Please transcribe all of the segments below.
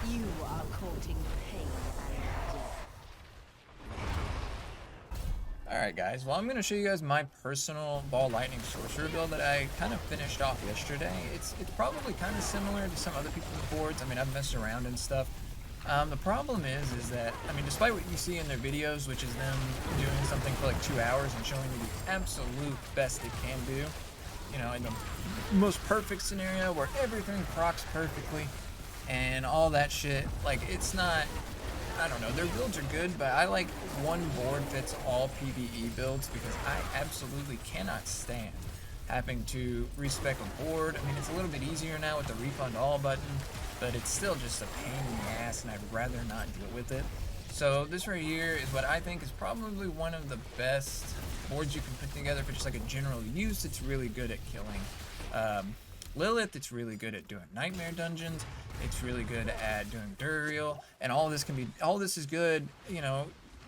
You are courting pain and death. Alright guys, well I'm going to show you guys my personal Ball Lightning Sorcerer build that I kind of finished off yesterday. It's probably kind of similar to some other people's boards. I mean, I've messed around and stuff. The problem is that, I mean, despite what you see in their videos, which is them doing something for like 2 hours and showing you the absolute best they can do, you know, in the most perfect scenario where everything procs perfectly and all that shit, like, it's not, I don't know, their builds are good, but I like one board fits all PvE builds because I absolutely cannot stand having to respec a board. I mean, it's a little bit easier now with the refund all button, but it's still just a pain in the ass and I'd rather not deal with it. So this right here is what I think is probably one of the best boards you can put together for just like a general use. It's really good at killing Lilith. It's really good at doing nightmare dungeons. It's really good at doing Duriel, and all this is good, you know.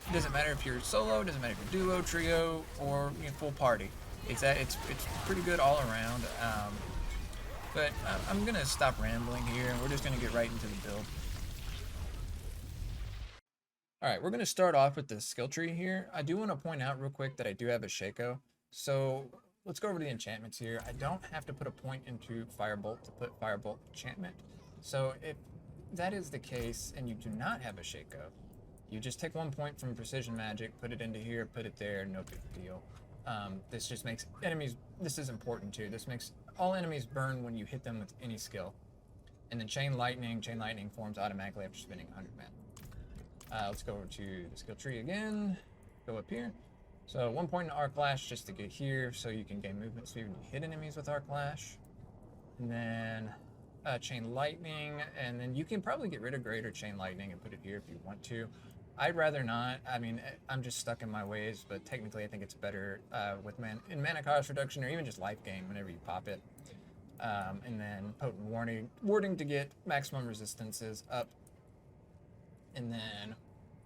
It doesn't matter if you're solo, doesn't matter if you're duo, trio, or, you know, full party. It's pretty good all around. But I'm gonna stop rambling here, and we're just gonna get right into the build. All right, we're gonna start off with the skill tree here. I do want to point out real quick that I do have a Shaco. So let's go over to the enchantments here. I don't have to put a point into Firebolt to put Firebolt enchantment. So if that is the case and you do not have a Shaco, you just take 1 point from Precision Magic, put it into here, put it there, no big deal. This just makes enemies, this is important too, this makes all enemies burn when you hit them with any skill. And then Chain Lightning forms automatically after spending 100 mana. Let's go over to the skill tree again, go up here. So 1 point in Arc Lash just to get here, so you can gain movement speed when you hit enemies with Arc Lash. And then Chain Lightning, and then you can probably get rid of Greater Chain Lightning and put it here if you want to. I'd rather not. I mean, I'm just stuck in my ways, but technically I think it's better with mana cost reduction or even just life gain whenever you pop it. And then Potent Warding to get maximum resistances up. And then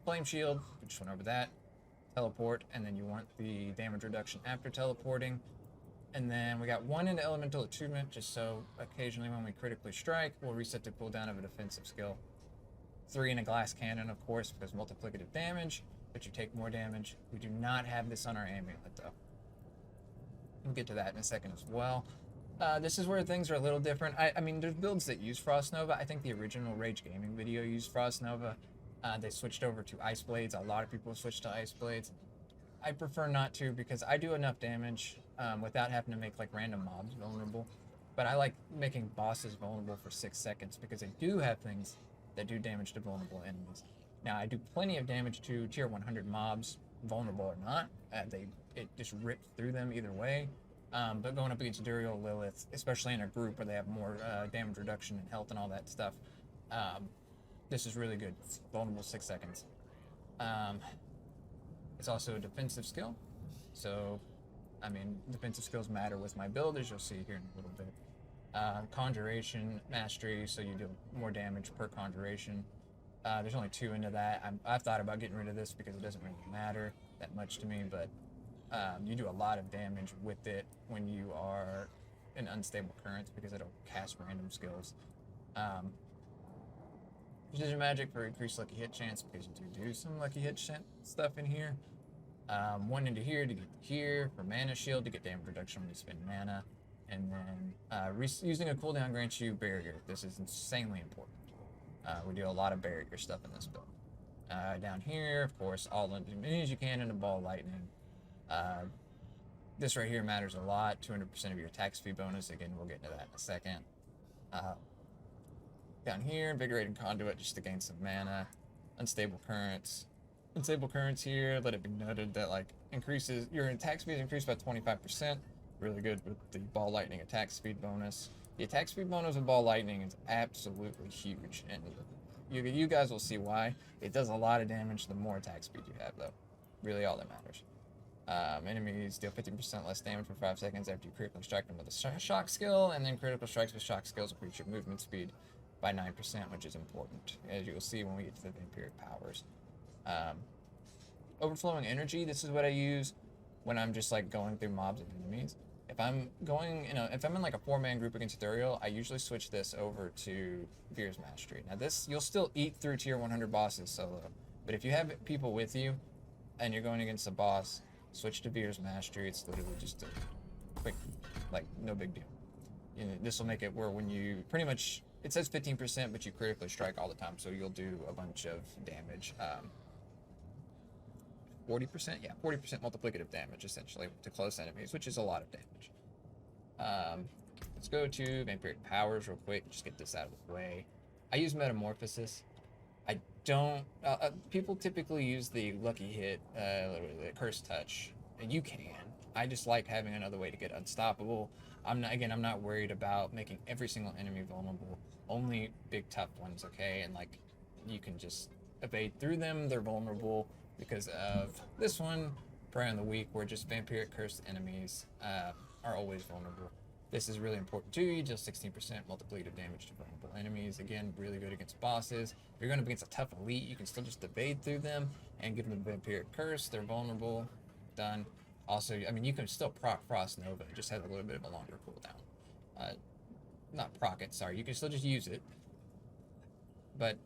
Flame Shield, we just went over that. Teleport, and then you want the damage reduction after teleporting. And then we got 1 into Elemental Attunement, just so occasionally when we critically strike, we'll reset the cooldown of a defensive skill. 3 in a Glass Cannon, of course, because multiplicative damage, but you take more damage. We do not have this on our amulet, though. We'll get to that in a second as well. This is where things are a little different. I mean, there's builds that use Frost Nova. I think the original Rage Gaming video used Frost Nova. They switched over to Ice Blades. A lot of people switched to Ice Blades. I prefer not to because I do enough damage without having to make like random mobs vulnerable. But I like making bosses vulnerable for 6 seconds because they do have things that do damage to vulnerable enemies. Now, I do plenty of damage to tier 100 mobs, vulnerable or not. It just rips through them either way. But going up against Duriel, Lilith, especially in a group where they have more damage reduction and health and all that stuff, this is really good. It's vulnerable 6 seconds. It's also a defensive skill. So, I mean, defensive skills matter with my build, as you'll see here in a little bit. Conjuration, Mastery, so you do more damage per Conjuration. There's only 2 into that. I've thought about getting rid of this because it doesn't really matter that much to me, but you do a lot of damage with it when you are in Unstable Currents because it'll cast random skills. Precision Magic for increased lucky hit chance because you do some lucky hit stuff in here. 1 into here to get here for Mana Shield to get damage reduction when you spend mana. And then using a cooldown grants you Barrier. This is insanely important. We do a lot of Barrier stuff in this build. Down here, of course, all as many as you can into Ball Lightning. This right here matters a lot. 200% of your attack speed bonus. Again, we'll get into that in a second. Down here, Invigorating Conduit just to gain some mana. Unstable Currents. Unstable Currents here, let it be noted that like increases your attack speed is increased by 25%. Really good with the Ball Lightning attack speed bonus. The attack speed bonus of Ball Lightning is absolutely huge, and you guys will see why. It does a lot of damage the more attack speed you have, though. Really all that matters. Enemies deal 50% less damage for 5 seconds after you critically strike them with a shock skill, and then critical strikes with shock skills increase your movement speed by 9%, which is important, as you will see when we get to the Vampiric powers. Overflowing energy, this is what I use when I'm just like going through mobs and enemies. If If I'm going, if I'm in like a 4-man group against Ethereal, I usually switch this over to Veer's Mastery. Now this, you'll still eat through tier 100 bosses solo, but if you have people with you and you're going against a boss, switch to Veer's Mastery. It's literally just a quick, like, no big deal. This will make it where when you pretty much, it says 15%, but you critically strike all the time, so you'll do a bunch of damage. 40%? Yeah, 40% multiplicative damage, essentially, to close enemies, which is a lot of damage. Let's go to Vampiric Powers real quick, just get this out of the way. I use Metamorphosis. I don't... people typically use the Lucky Hit, the Curse Touch, and you can. I just like having another way to get unstoppable. I'm not worried about making every single enemy vulnerable. Only big tough ones, okay? And, like, you can just evade through them. They're vulnerable because of this one, Prey on the Weak, where just Vampiric Cursed enemies are always vulnerable. This is really important too. You deal 16% multiplicative damage to vulnerable enemies. Again, really good against bosses. If you're going up against a tough elite, you can still just evade through them and give them the Vampiric Curse. They're vulnerable. Done. Also, I mean, you can still proc Frost Nova. It just has a little bit of a longer cooldown. Not proc it, sorry. You can still just use it. But,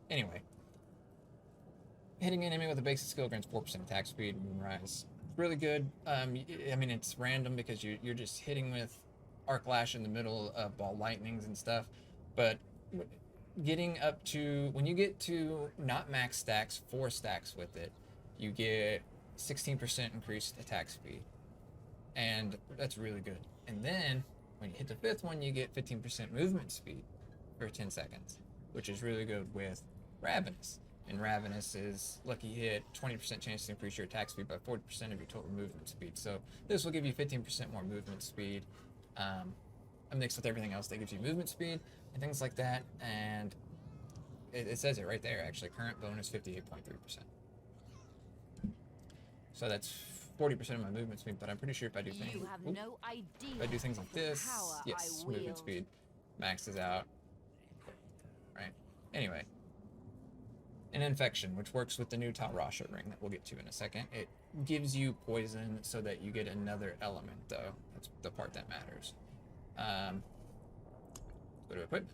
anyway. Hitting an enemy with a basic skill grants 4% attack speed, Moonrise. Really good. I mean, it's random because you're just hitting with Arc Lash in the middle of ball lightnings and stuff. But getting up to, when you get to not max stacks, 4 stacks with it, you get 16% increased attack speed. And that's really good. And then, when you hit the 5th one, you get 15% movement speed for 10 seconds, which is really good with Ravenous. And Ravenous is Lucky Hit, 20% chance to increase your attack speed by 40% of your total movement speed. So this will give you 15% more movement speed. Mixed with everything else that gives you movement speed and things like that. And it says it right there, actually. Current bonus 58.3%. So that's 40% of my movement speed, but I'm pretty sure if I do things, if I do things like this, yes, movement speed maxes out. Right? Anyway. An Infection, which works with the new Talrasha ring that we'll get to in a second. It gives you poison so that you get another element, though. That's the part that matters. Go to equip.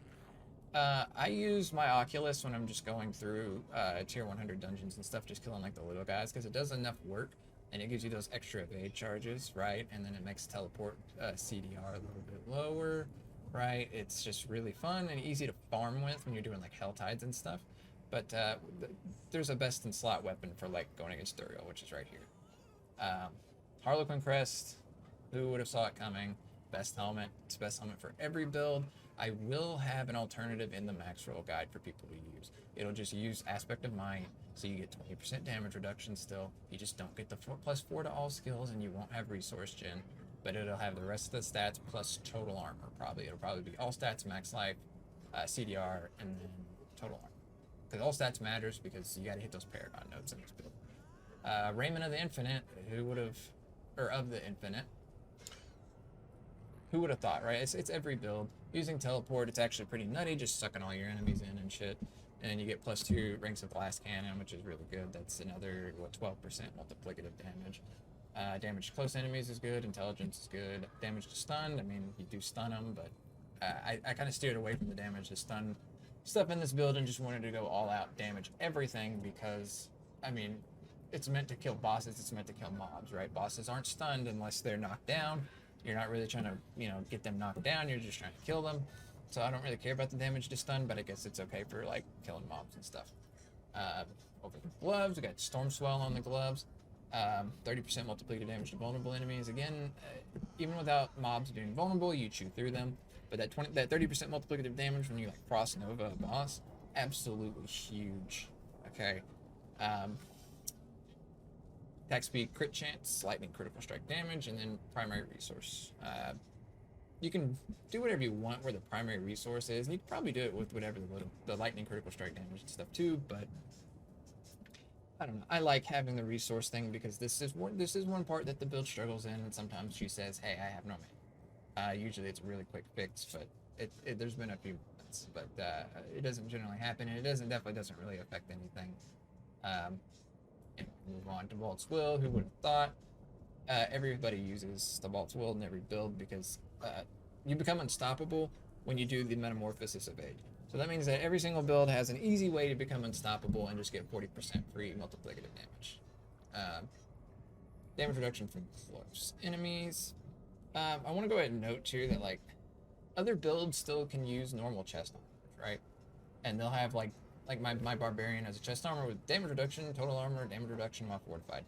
I use my Oculus when I'm just going through tier 100 dungeons and stuff, just killing like the little guys, because it does enough work, and it gives you those extra evade charges, right? And then it makes teleport CDR a little bit lower, right? It's just really fun and easy to farm with when you're doing like Hell Tides and stuff. But there's a best in slot weapon for like going against Thuriel, which is right here. Harlequin Crest, who would have saw it coming? Best helmet. It's best helmet for every build. I will have an alternative in the max roll guide for people to use. It'll just use Aspect of Might, so you get 20% damage reduction still. You just don't get the +4 to all skills, and you won't have resource gen. But it'll have the rest of the stats plus total armor, probably. It'll probably be all stats, max life, CDR, and then total armor. Because all stats matters because you got to hit those Paragon nodes in this build. Raiment of the Infinite, of the Infinite. Who would have thought, right? It's every build. Using Teleport, it's actually pretty nutty, just sucking all your enemies in and shit. And then you get +2 Rings of Glass Cannon, which is really good. That's another, 12% multiplicative damage. Damage to close enemies is good. Intelligence is good. Damage to stunned, I mean, you do stun them, but I kind of steered away from the damage to stun stuff in this build and just wanted to go all out damage everything because, I mean, it's meant to kill bosses, it's meant to kill mobs, right? Bosses aren't stunned unless they're knocked down. You're not really trying to, get them knocked down, you're just trying to kill them. So I don't really care about the damage to stun, but I guess it's okay for, like, killing mobs and stuff. Over the gloves, we got Storm Swell on the gloves. 30% multiplicative damage to vulnerable enemies. Again, even without mobs being vulnerable, you chew through them. But that 30% multiplicative damage when you like Frost Nova a boss, absolutely huge. Okay. Attack speed, crit chance, lightning critical strike damage, and then primary resource. You can do whatever you want where the primary resource is, and you can probably do it with whatever the lightning critical strike damage and stuff too. But I don't know. I like having the resource thing because this is one part that the build struggles in, and sometimes she says, "Hey, I have no mana." Usually it's a really quick fix, but there's been a few moments, but it doesn't generally happen, and it definitely doesn't really affect anything. And move on to Walt's Will, who would have thought? everybody uses the Vault's Will in every build because you become unstoppable when you do the Metamorphosis of Age. So that means that every single build has an easy way to become unstoppable and just get 40% free multiplicative damage. Damage reduction from close enemies. I want to go ahead and note too that like other builds still can use normal chest armor, right? And they'll have like my barbarian has a chest armor with damage reduction, total armor, damage reduction while fortified.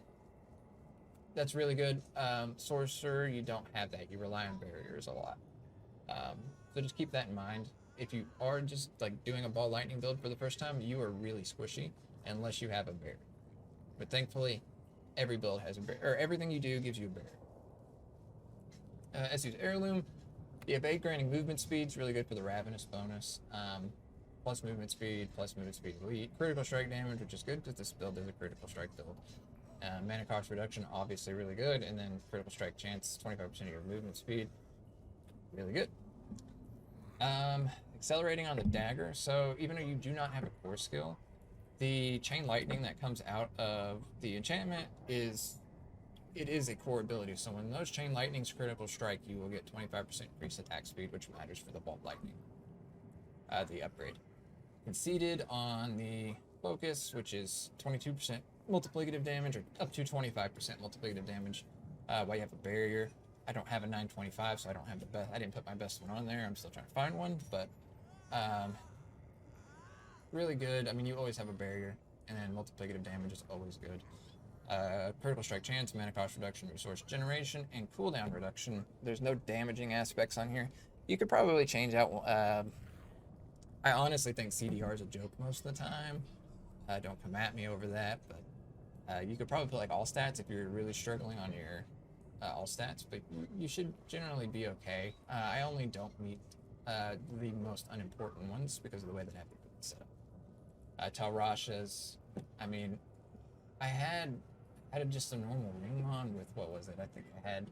That's really good. Sorcerer, you don't have that. You rely on barriers a lot. So just keep that in mind. If you are just like doing a ball lightning build for the first time, you are really squishy unless you have a barrier. But thankfully, every build has a barrier, or everything you do gives you a barrier. Essu's Heirloom, the evade granting movement speed is really good for the Ravenous bonus. Plus movement speed elite. Critical strike damage, which is good because this build is a critical strike build. Mana cost reduction, obviously really good, and then critical strike chance, 25% of your movement speed, really good. Accelerating on the dagger, so even though you do not have a core skill, the chain lightning that comes out of the enchantment is a core ability. So when those chain lightnings critical strike, you will get 25% increased attack speed, which matters for the bolt lightning. The upgrade. Conceded on the focus, which is 22% multiplicative damage, or up to 25% multiplicative damage. While you have a barrier. I don't have a 925, so I don't have the best. I didn't put my best one on there. I'm still trying to find one, but really good. I mean, you always have a barrier, and then multiplicative damage is always good. Critical strike chance, mana cost reduction, resource generation, and cooldown reduction. There's no damaging aspects on here. You could probably change out. I honestly think CDR is a joke most of the time. Don't come at me over that, but you could probably put like all stats if you're really struggling on your all stats, but you should generally be okay. I only don't meet the most unimportant ones because of the way that I have to set up. Talrashas, I mean, I had just a normal ring on with, what was it? I think I had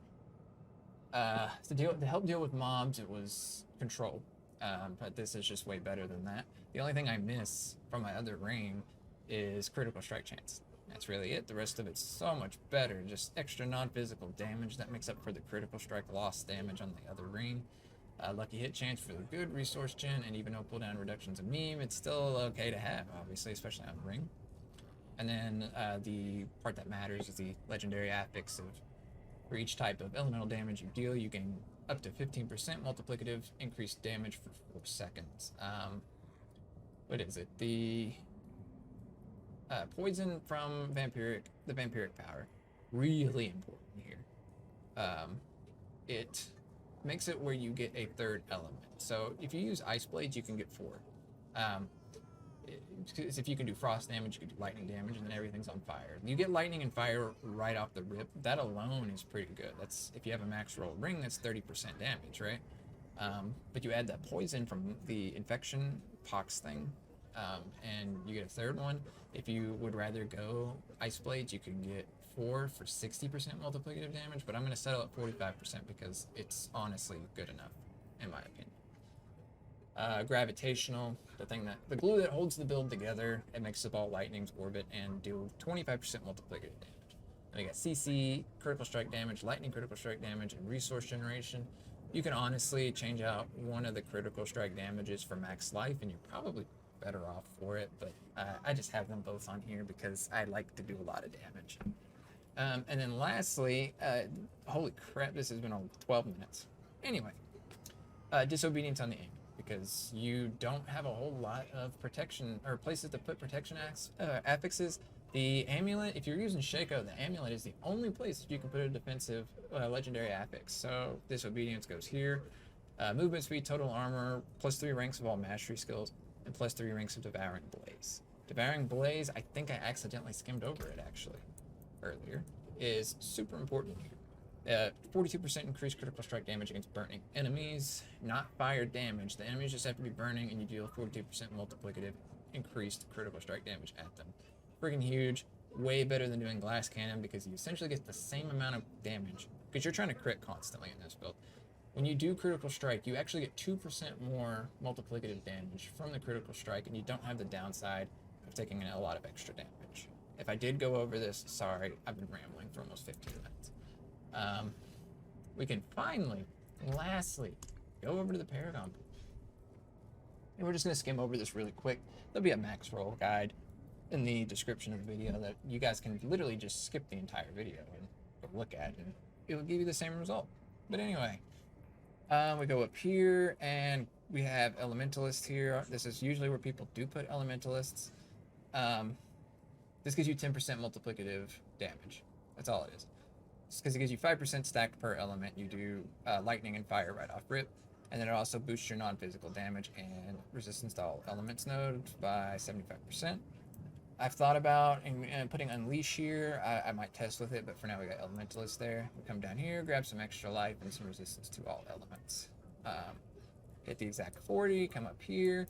to help deal with mobs. It was control, but this is just way better than that. The only thing I miss from my other ring is critical strike chance. That's really it. The rest of it's so much better. Just extra non-physical damage that makes up for the critical strike loss damage on the other ring. Lucky hit chance for the good resource gen, and even though cooldown reduction's a meme, it's still okay to have, obviously, especially on ring. And then the part that matters is the legendary affix of, for each type of elemental damage you deal, you gain up to 15% multiplicative increased damage for 4 seconds. What is it? The poison from Vampiric, the Vampiric power, really important here. It makes it where you get a third element. So if you use Ice Blades, you can get 4. Because if you can do frost damage, you can do lightning damage, and then everything's on fire. You get lightning and fire right off the rip. That alone is pretty good. That's, if you have a max roll ring, that's 30% damage, right? But you add that poison from the infection pox thing, and you get a third one. If you would rather go Ice Blades, you can get 4 for 60% multiplicative damage, but I'm going to settle at 45% because it's honestly good enough, in my opinion. Gravitational, the glue that holds the build together, it makes the ball lightnings orbit and do 25% multiplicative damage. And we got CC, critical strike damage, lightning critical strike damage, and resource generation. You can honestly change out one of the critical strike damages for max life, and you're probably better off for it, but I just have them both on here because I like to do a lot of damage. And then lastly, holy crap, this has been on 12 minutes. Anyway, disobedience on the aim, because you don't have a whole lot of protection or places to put protection affixes. The amulet, if you're using Shaco, the amulet is the only place you can put a defensive legendary affix. So disobedience goes here. Movement speed, total armor, +3 ranks of all mastery skills, and +3 ranks of Devouring Blaze. Devouring Blaze, I think I accidentally skimmed over it actually earlier, is super important here. 42% increased critical strike damage against burning enemies, not fire damage. The enemies just have to be burning, and you deal 42% multiplicative increased critical strike damage at them. Freaking huge. Way better than doing glass cannon because you essentially get the same amount of damage because you're trying to crit constantly in this build. When you do critical strike, you actually get 2% more multiplicative damage from the critical strike, and you don't have the downside of taking a lot of extra damage. If I did go over this, sorry, I've been rambling for almost 15 minutes. we can finally, lastly, go over to the Paragon. And we're just going to skim over this really quick. There'll be a max roll guide in the description of the video that you guys can literally just skip the entire video and go look at, and it'll give you the same result. But anyway, we go up here and we have Elementalists here. This is usually where people do put Elementalists. This gives you 10% multiplicative damage. That's all it is. It's because it gives you 5% stacked per element. You do lightning and fire right off rip. And then it also boosts your non-physical damage and resistance to all elements node by 75%. I've thought about putting Unleash here. I might test with it, but for now we got Elementalist there. We come down here, grab some extra life and some resistance to all elements. Hit the exact 40, come up here.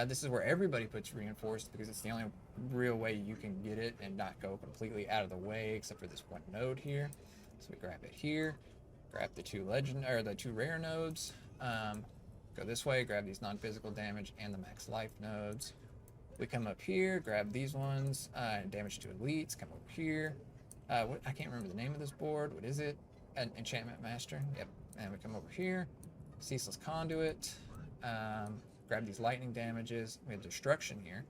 This is where everybody puts Reinforced because it's the only real way you can get it and not go completely out of the way, except for this one node here. So we grab it here, grab the two rare nodes. Go this way, grab these non-physical damage and the max life nodes. We come up here, grab these ones, damage to elites, come over here. I can't remember the name of this board. What is it? Enchantment Master. Yep. And we come over here, Ceaseless Conduit, grab these lightning damages. We have Destruction here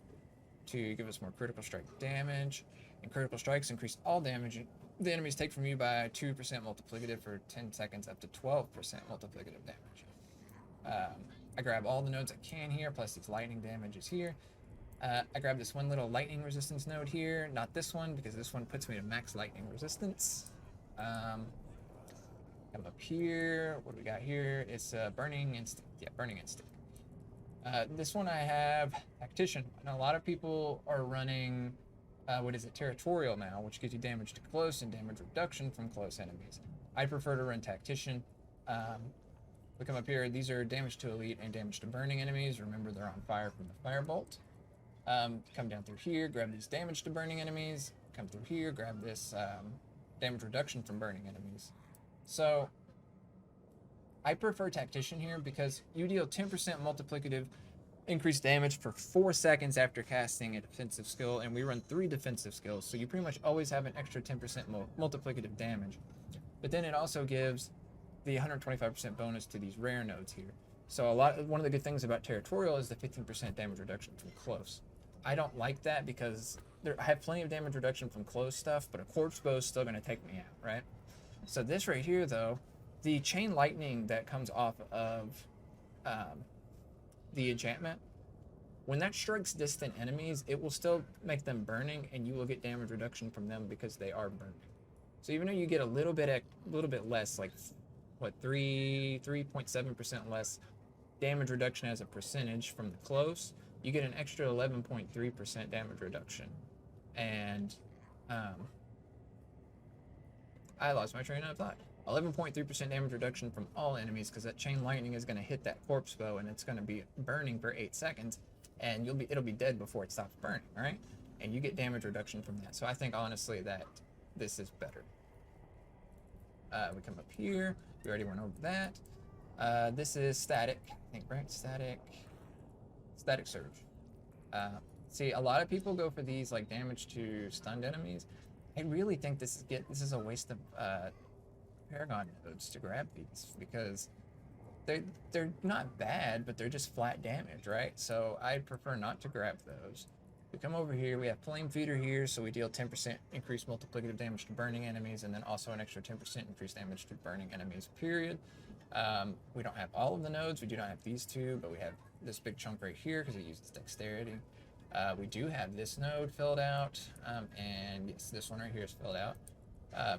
to give us more critical strike damage. And critical strikes increase all damage the enemies take from you by 2% multiplicative for 10 seconds up to 12% multiplicative damage. I grab all the nodes I can here, plus these lightning damages here. I grab this one little lightning resistance node here, not this one, because this one puts me to max lightning resistance. Come up here, what do we got here? It's Burning Instinct. Yeah, Burning Instinct. This one I have Tactician. I know a lot of people are running, Territorial now, which gives you damage to close and damage reduction from close enemies. I prefer to run Tactician. We come up here, these are damage to elite and damage to burning enemies. Remember, they're on fire from the firebolt. Come down through here, grab these damage to burning enemies. Come through here, grab this damage reduction from burning enemies. So, I prefer Tactician here because you deal 10% multiplicative increased damage for 4 seconds after casting a defensive skill, and we run 3 defensive skills, so you pretty much always have an extra 10% multiplicative damage. But then it also gives the 125% bonus to these rare nodes here. So one of the good things about Territorial is the 15% damage reduction from close. I don't like that because I have plenty of damage reduction from close stuff, but a corpse bow is still going to take me out, right? So this right here, though, the chain lightning that comes off of the enchantment, when that strikes distant enemies, it will still make them burning, and you will get damage reduction from them because they are burning. So even though you get a little bit less, like what 3.7% less damage reduction as a percentage from the close, you get an extra 11.3% damage reduction. And I lost my train of thought. 11.3% damage reduction from all enemies because that chain lightning is going to hit that corpse bow and it's going to be burning for 8 seconds, and it'll be dead before it stops burning, right? And you get damage reduction from that. So I think honestly that this is better. We come up here. We already went over that. This is static, I think, right? Static surge. See, a lot of people go for these like damage to stunned enemies. I really think this is a waste of Paragon nodes to grab these because they're not bad, but they're just flat damage, right? So I prefer not to grab those. We come over here, we have Flame Feeder here, so we deal 10% increased multiplicative damage to burning enemies, and then also an extra 10% increased damage to burning enemies, period. We don't have all of the nodes, we do not have these two, but we have this big chunk right here because it uses dexterity. We do have this node filled out, and yes, this one right here is filled out.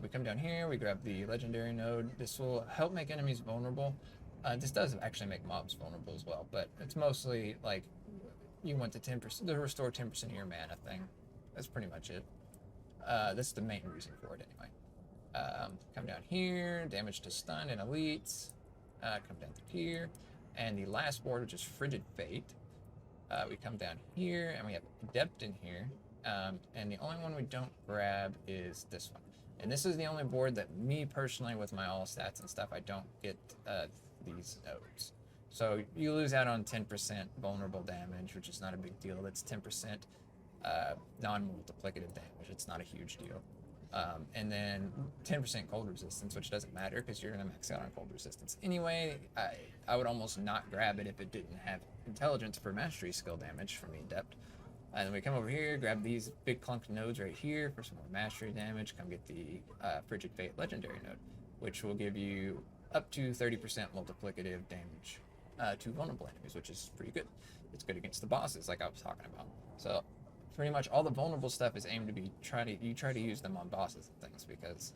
We come down here, we grab the legendary node. This will help make enemies vulnerable. This does actually make mobs vulnerable as well, but it's mostly like you want the 10%, the restore 10% of your mana thing. That's pretty much it. That's the main reason for it anyway. Come down here, damage to stun and elites. Come down through here, and the last board, which is Frigid Fate. We come down here, and we have Adept in here, and the only one we don't grab is this one. And this is the only board that me personally, with my all stats and stuff, I don't get these nodes. So you lose out on 10% vulnerable damage, which is not a big deal. That's 10% non-multiplicative damage. It's not a huge deal. And then 10% cold resistance, which doesn't matter because you're going to max out on cold resistance. Anyway, I would almost not grab it if it didn't have intelligence for mastery skill damage from the adept. And then we come over here, grab these big clunked nodes right here for some more mastery damage. Come get the Frigid Fate legendary node, which will give you up to 30% multiplicative damage to vulnerable enemies, which is pretty good. It's good against the bosses, like I was talking about. So pretty much all the vulnerable stuff is aimed to be try to use them on bosses and things, because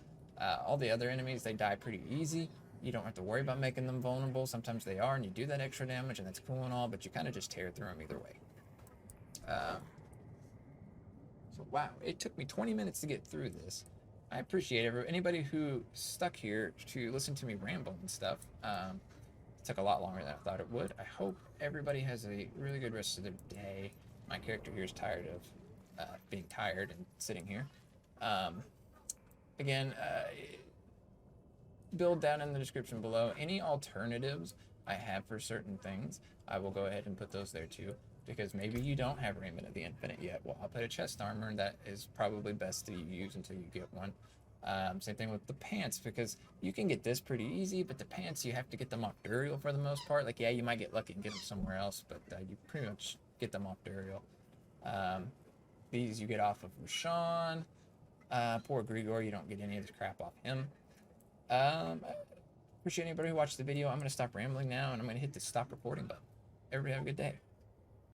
all the other enemies, they die pretty easy. You don't have to worry about making them vulnerable. Sometimes they are, and you do that extra damage, and that's cool and all, but you kind of just tear through them either way. So wow, it took me 20 minutes to get through this. I appreciate anybody who stuck here to listen to me ramble and stuff. It took a lot longer than I thought it would. I hope everybody has a really good rest of their day. My character here is tired of being tired and sitting here. Again, build down in the description below. Any alternatives I have for certain things, I will go ahead and put those there too, because maybe you don't have Raiment of the Infinite yet. Well, I'll put a chest armor that is probably best to use until you get one. Same thing with the pants, because you can get this pretty easy, but the pants, you have to get them off Duriel for the most part. Like, yeah, you might get lucky and get them somewhere else, but you pretty much get them off Duriel. These you get off of Rushan. Poor Grigor, you don't get any of this crap off him. Appreciate anybody who watched the video. I'm going to stop rambling now, and I'm going to hit the stop recording button. Everybody have a good day.